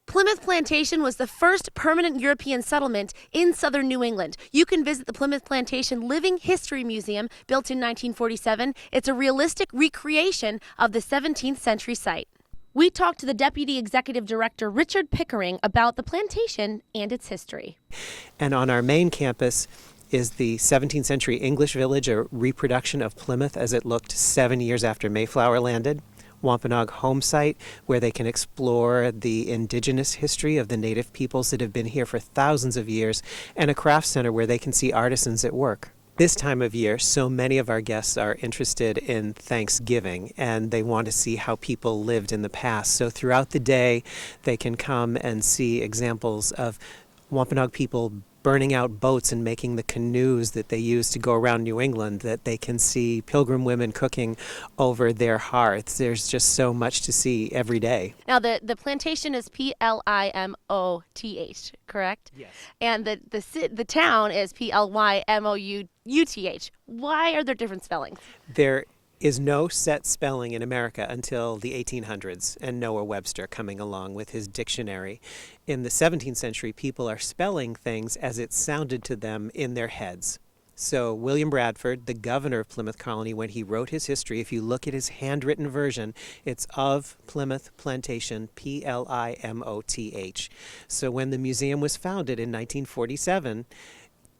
Plimoth Plantation was the first permanent European settlement in southern New England. You can visit the Plimoth Plantation Living History Museum, built in 1947. It's a realistic recreation of the 17th century site. We talked to the Deputy Executive Director, Richard Pickering, about the plantation and its history. And on our main campus is the 17th century English village, a reproduction of Plymouth as it looked 7 years after Mayflower landed. Wampanoag home site, where they can explore the indigenous history of the native peoples that have been here for thousands of years, and a craft center where they can see artisans at work. This time of year, so many of our guests are interested in Thanksgiving, and they want to see how people lived in the past. So throughout the day, they can come and see examples of Wampanoag people burning out boats and making the canoes that they use to go around New England, that they can see Pilgrim women cooking over their hearths. There's just so much to see every day. Now, the plantation is Plimoth, correct? Yes. And the town is Plymouth. Why are there different spellings? There is no set spelling in America until the 1800s, and Noah Webster coming along with his dictionary. In the 17th century, people are spelling things as it sounded to them in their heads. So William Bradford, the governor of Plymouth Colony, when he wrote his history, if you look at his handwritten version, it's of Plimoth Plantation, Plimoth. So when the museum was founded in 1947,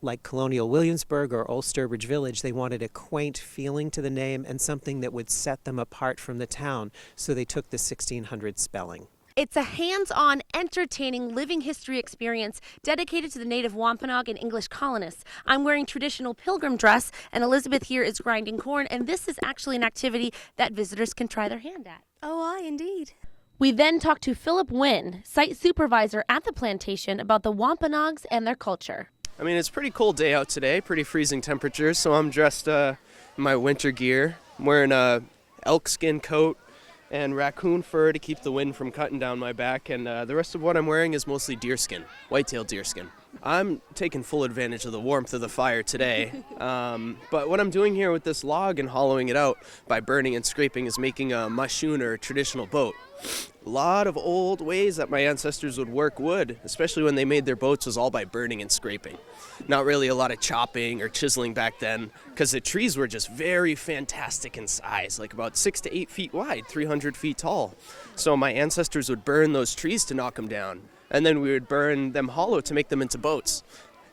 like Colonial Williamsburg or Old Sturbridge Village, they wanted a quaint feeling to the name and something that would set them apart from the town, so they took the 1600 spelling. It's a hands-on, entertaining living history experience dedicated to the native Wampanoag and English colonists. I'm wearing traditional pilgrim dress, and Elizabeth here is grinding corn, and this is actually an activity that visitors can try their hand at. Oh, aye, indeed. We then talked to Philip Wynn, site supervisor at the plantation, about the Wampanoags and their culture. I mean, it's a pretty cold day out today, pretty freezing temperatures, so I'm dressed in my winter gear. I'm wearing a elk skin coat and raccoon fur to keep the wind from cutting down my back, and the rest of what I'm wearing is mostly deerskin, white-tailed deerskin. I'm taking full advantage of the warmth of the fire today, but what I'm doing here with this log and hollowing it out by burning and scraping is making a mashoon, or a traditional boat. A lot of old ways that my ancestors would work wood, especially when they made their boats, was all by burning and scraping. Not really a lot of chopping or chiseling back then, because the trees were just very fantastic in size, like about 6 to 8 feet wide, 300 feet tall. So my ancestors would burn those trees to knock them down, and then we would burn them hollow to make them into boats.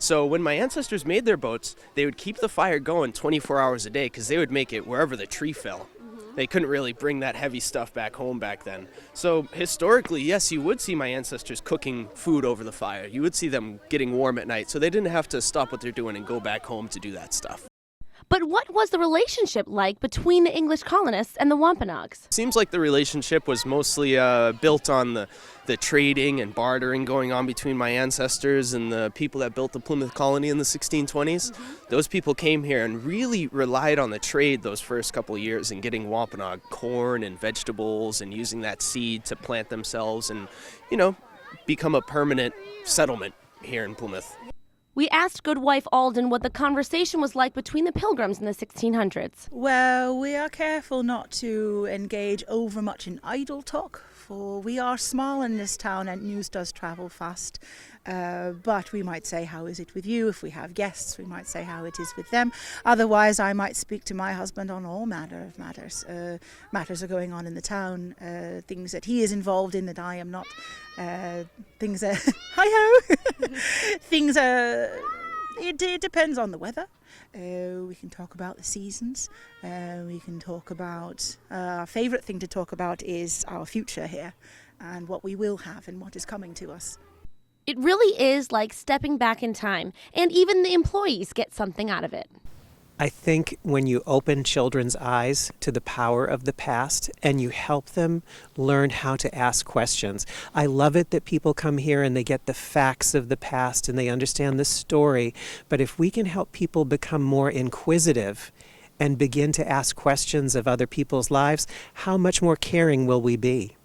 So when my ancestors made their boats, they would keep the fire going 24 hours a day, because they would make it wherever the tree fell. They couldn't really bring that heavy stuff back home back then. So historically, yes, you would see my ancestors cooking food over the fire. You would see them getting warm at night, so they didn't have to stop what they're doing and go back home to do that stuff. But what was the relationship like between the English colonists and the Wampanoags? Seems like the relationship was mostly built on the trading and bartering going on between my ancestors and the people that built the Plymouth Colony in the 1620s. Those people came here and really relied on the trade those first couple of years in getting Wampanoag corn and vegetables and using that seed to plant themselves and, become a permanent settlement here in Plymouth. We asked Goodwife Alden what the conversation was like between the Pilgrims in the 1600s. Well, we are careful not to engage over much in idle talk, for we are small in this town and news does travel fast. But we might say, how is it with you? If we have guests, we might say how it is with them. Otherwise, I might speak to my husband on all manner of matters. Matters are going on in the town, things that he is involved in that I am not. Things are, hi-ho! Things are, it depends on the weather. We can talk about the seasons. We can talk about, our favourite thing to talk about is our future here and what we will have and what is coming to us. It really is like stepping back in time, and even the employees get something out of it. I think when you open children's eyes to the power of the past and you help them learn how to ask questions. I love it that people come here and they get the facts of the past and they understand the story. But if we can help people become more inquisitive and begin to ask questions of other people's lives, how much more caring will we be?